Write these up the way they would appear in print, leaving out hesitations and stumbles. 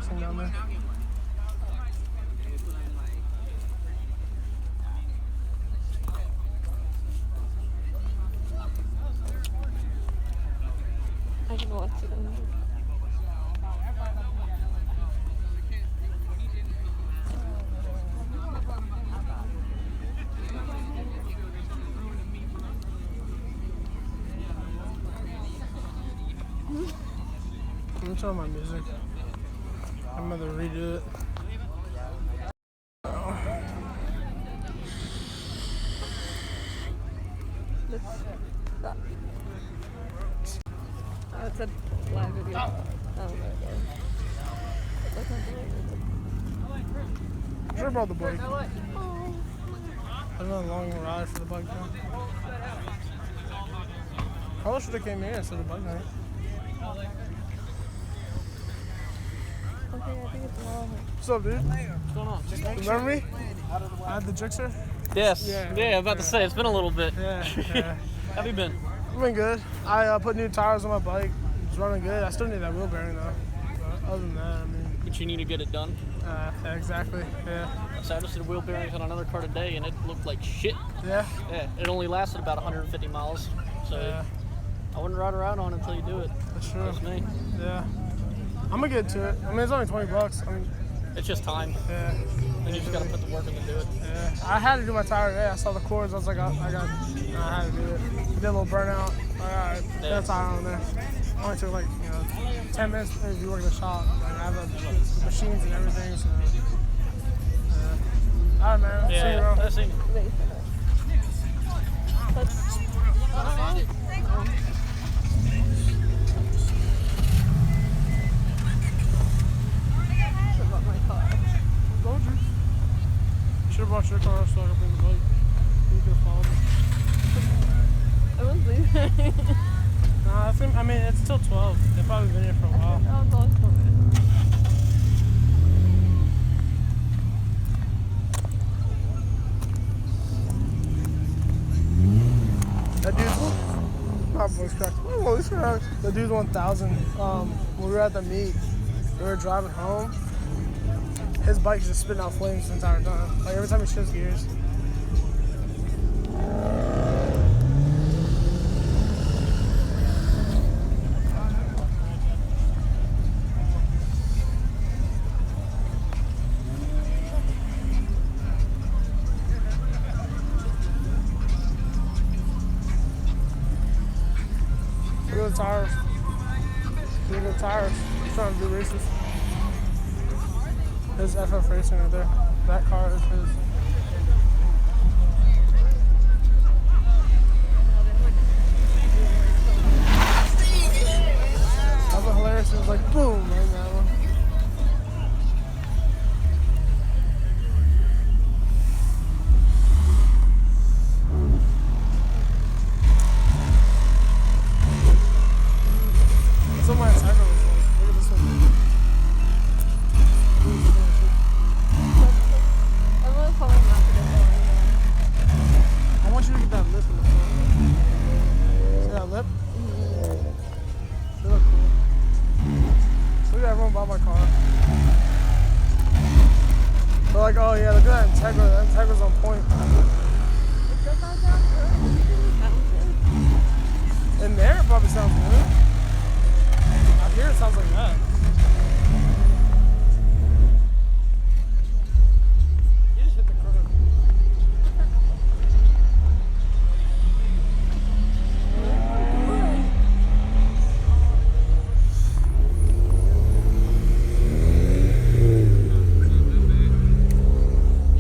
racing down there. I can watch it. I'm trying my music. I'm gonna redo it. Stop. Oh, it's a live video. Oh, okay. That's not the Sure about the bike. Another long ride for the bike now. Probably should have came here instead of bike night. Okay, I think it's long. What's up, dude? What's going on? Remember me? I had the Gixxer? Yes. Yeah. Yeah, I'm about to say, it's been a little bit. Yeah. How have you been? I've been good. I put new tires on my bike. It's running good. I still need that wheel bearing though. But other than that, I mean. But you need to get it done. Yeah, exactly. Yeah. So I just did wheel bearings on another car today, and it looked like shit. Yeah. Yeah. It only lasted about 150 miles. So Yeah. I wouldn't ride around on it until you do it. That's true. That's me. Yeah. I'm gonna get to it. I mean, it's only $20. I mean, It's just time. yeah. And you just gotta put the work in to do it. Yeah. I had to do my tire today. I saw the cords. I was like, I had to do it. Did a little burnout. All right. Yeah. Got a tire on there. Only took like 10 minutes if you work in the shop. Like, I have the machines and everything. So. Yeah. All right, man. See you, Yeah. bro. That's it. Should have brought your car so I could bring the bike. You could have followed me. I was leaving. Nah, I mean, it's still 12. They've probably been here for a while. Oh, it's all coming. That dude's not voice cracked. Voice cracked. The dude's 1000. When we were at the meet, we were driving home. His bike's just spitting out flames the entire time. Like every time he shifts gears. Look at the tires. Look at the tires. He's trying to do races. His FF Racing right there. That car is his. That was hilarious. It was like boom right in that one. That's what my attacker was like. Look at this one. I'm gonna follow him after this. I want you to get that lip in the front. See that lip? They look cool. Look at everyone bought my car. They're like, oh yeah, look at that Integra. That Integra's on point. It does not sound good. Sounds good. In there, it probably sounds good. Out here, it sounds like that. You just hit the curve.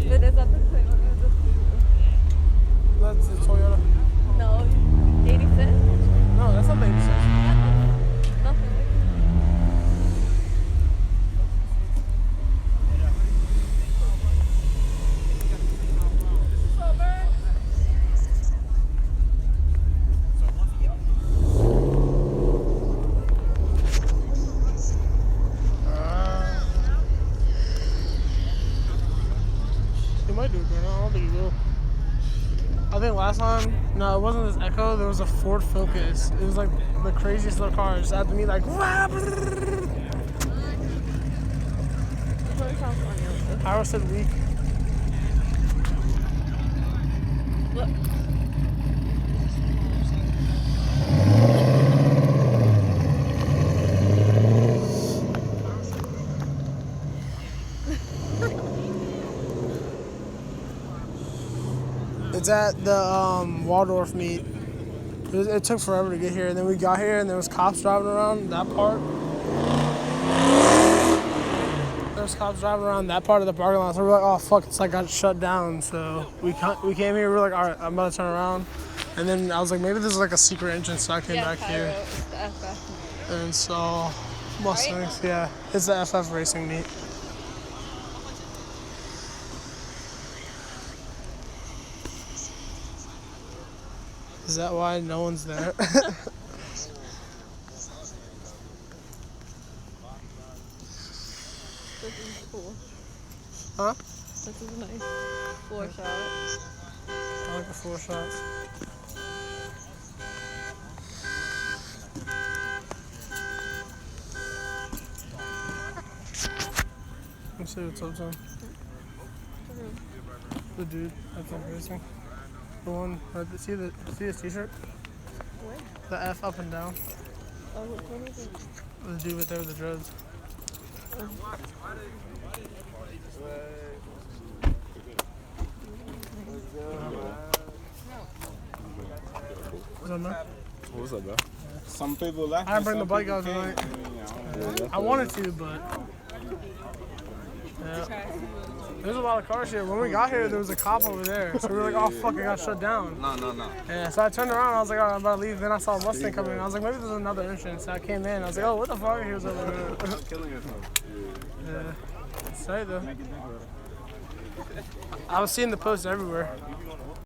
But is that the Toyota or the Subaru? That's the Toyota. No, 86? No, that's not the 86. Nothing like that. You might do it, Bruno. I don't think you will. I think last time, no, it wasn't this Echo. There was a Ford Focus. It was like the craziest little car. It just had to be like, Ira said weak. Look. It's at the Waldorf meet. It took forever to get here, and then we got here, and there was cops driving around that part. There was cops driving around that part of the parking lot, so we're like, oh fuck, it's like got shut down. So we came here, we're like, all right, I'm about to turn around, and then I was like, maybe this is like a secret entrance, so I came back Cairo, here it's the FF. and saw Mustangs. Yeah, it's the FF racing meet. Is that why no one's there? This is cool. Huh? This is nice. Floor shot. I like the floor shots. Let's see what's up to him. The dude at the racing. The one, see his t-shirt? Where? The F up and down. Oh, which one is it? The dude right there with the dreads. What's up, man? What's up, bro? Some people like I didn't bring the bike out tonight. I wanted to, but yeah. There's a lot of cars here. When we got here, there was a cop over there. So we were like, oh fuck, it got shut down. No. Yeah, so I turned around, I was like, all right, I'm about to leave. Then I saw a Mustang coming in. I was like, maybe there's another entrance. So I came in, I was like, oh, what the fuck? He was over there. Killing yourself. Yeah. It's tight though. I was seeing the posts everywhere.